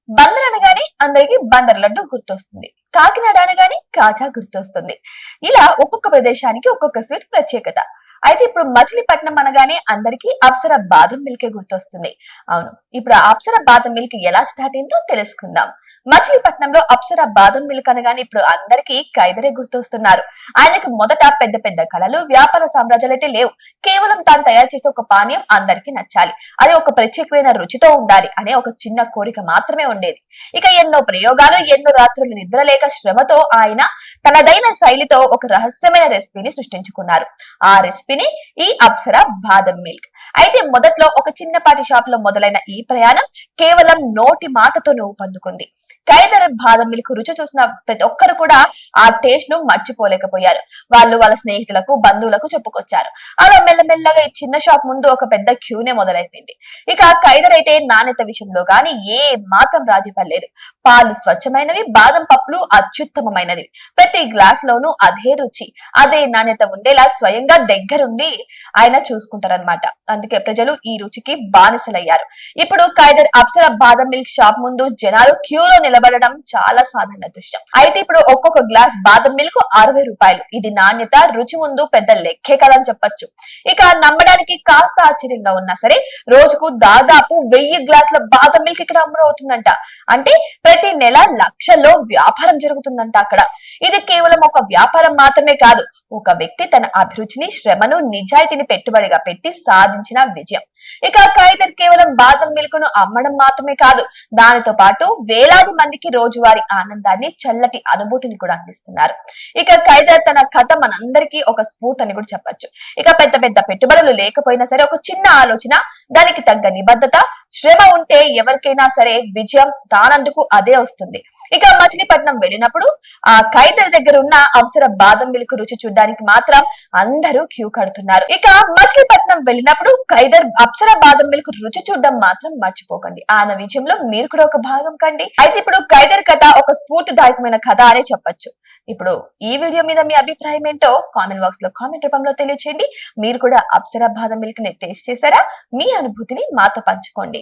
బందర్ అనగానే అందరికి బందర్ లడ్డు గుర్తొస్తుంది. కాకినాడ అనగానే కాజా గుర్తొస్తుంది. ఇలా ఒక్కొక్క ప్రదేశానికి ఒక్కొక్క స్వీట్ ప్రత్యేకత. అయితే ఇప్పుడు మచిలీపట్నం అనగానే అందరికి అప్సర బాదం మిల్కే గుర్తొస్తుంది. అవును, ఇప్పుడు ఆ అప్సర బాదం మిల్క్ ఎలా స్టార్ట్ అయిందో తెలుసుకుందాం. మచిలీపట్నంలో అప్సర బాదం మిల్క్ అనగానే ఇప్పుడు అందరికి కైదరే గుర్తొస్తున్నారు. ఆయనకు మొదట పెద్ద పెద్ద కళలు, వ్యాపార సామ్రాజ్యాలు అయితే లేవు. కేవలం తాను తయారు చేసే ఒక పానీయం అందరికి నచ్చాలి, అది ఒక ప్రత్యేకమైన రుచితో ఉండాలి అనే ఒక చిన్న కోరిక మాత్రమే ఉండేది. ఇక ఎన్నో ప్రయోగాలు, ఎన్నో రాత్రులు నిద్రలేక శ్రమతో ఆయన తనదైన శైలితో ఒక రహస్యమైన రెసిపీని సృష్టించుకున్నారు. ఆ రెసిపీని ఈ అప్సర బాదం మిల్క్. అయితే మొదట్లో ఒక చిన్నపాటి షాప్ లో మొదలైన ఈ ప్రయాణం కేవలం నోటి మాటతో ఊపందుకుంది. కైదర్ బాదం మిల్క్ రుచి చూసిన ప్రతి ఒక్కరు కూడా ఆ టేస్ట్ ను మర్చిపోలేకపోయారు. వాళ్ళు వాళ్ళ స్నేహితులకు, బంధువులకు చెప్పుకొచ్చారు. అలా మెల్లమెల్లగా ఈ చిన్న షాప్ ముందు ఒక పెద్ద క్యూనే మొదలైపోయింది. ఇక కైదర్ అయితే నాణ్యత విషయంలో గాని ఏ మాత్రం రాజీ పడలేదు. పాలు స్వచ్ఛమైనవి, బాదం పప్పులు అత్యుత్తమమైనవి. ప్రతి గ్లాస్ లోనూ అదే రుచి, అదే నాణ్యత ఉండేలా స్వయంగా దగ్గరుండి ఆయన చూసుకుంటారనమాట. అందుకే ప్రజలు ఈ రుచికి బానిసలయ్యారు. ఇప్పుడు కైదర్ అప్సర బాదం మిల్క్ షాప్ ముందు జనాలు క్యూలో నిలబడడం చాలా సాధారణ దృశ్యం. అయితే ఇప్పుడు ఒక్కొక్క గ్లాస్ బాదం మిల్క్ 60 రూపాయలు. ఇది నాణ్యత, రుచి ముందు పెద్ద లెక్కే కదని చెప్పొచ్చు. ఇక నమ్మడానికి కాస్త ఆశ్చర్యంగా ఉన్నా సరే, రోజుకు దాదాపు 1000 గ్లాసుల బాదం మిల్క్ ఇక్కడ అమ్ముడవుతుందంట. అంటే ప్రతి నెల లక్షల్లో వ్యాపారం జరుగుతుందంట అక్కడ. ఇది కేవలం ఒక వ్యాపారం మాత్రమే కాదు, ఒక వ్యక్తి తన అభిరుచిని, శ్రమను, నిజాయితీని పెట్టుబడిగా పెట్టి సాధించిన విజయం. ఇక కైదర్ కేవలం బాదం మిల్క్ ను అమ్మడం మాత్రమే కాదు, దానితో పాటు వేలాది మందికి రోజువారీ ఆనందాన్ని, చల్లటి అనుభూతిని కూడా అందిస్తున్నారు. ఇక కైదర్ తన కథ మనందరికీ ఒక స్ఫూర్తి అని కూడా చెప్పొచ్చు. ఇక పెద్ద పెద్ద పెట్టుబడులు లేకపోయినా సరే, ఒక చిన్న ఆలోచన, దానికి తగ్గ నిబద్ధత, శ్రమ ఉంటే ఎవరికైనా సరే విజయం దానందుకు అదే వస్తుంది. ఇక మచిలీపట్నం వెళ్ళినప్పుడు ఆ కైదర్ దగ్గర ఉన్న అప్సర బాదం మిల్క్ రుచి చూడడానికి మాత్రం అందరూ క్యూ కడుతున్నారు. ఇక మచిలీపట్నం వెళ్ళినప్పుడు కైదర్ అప్సర బాదం మిల్క్ రుచి చూడడం మాత్రం మర్చిపోకండి. ఆయన విజయంలో మీరు కూడా ఒక భాగం కండి. అయితే ఇప్పుడు కైదర్ కథ ఒక స్ఫూర్తిదాయకమైన కథ అనే చెప్పొచ్చు. ఇప్పుడు ఈ వీడియో మీద మీ అభిప్రాయం ఏంటో కామెంట్ బాక్స్ లో కామెంట్ రూపంలో తెలియచేయండి. మీరు కూడా అప్సర బాదం మిల్క్ ని టేస్ట్ చేశారా? మీ అనుభూతిని మాతో పంచుకోండి.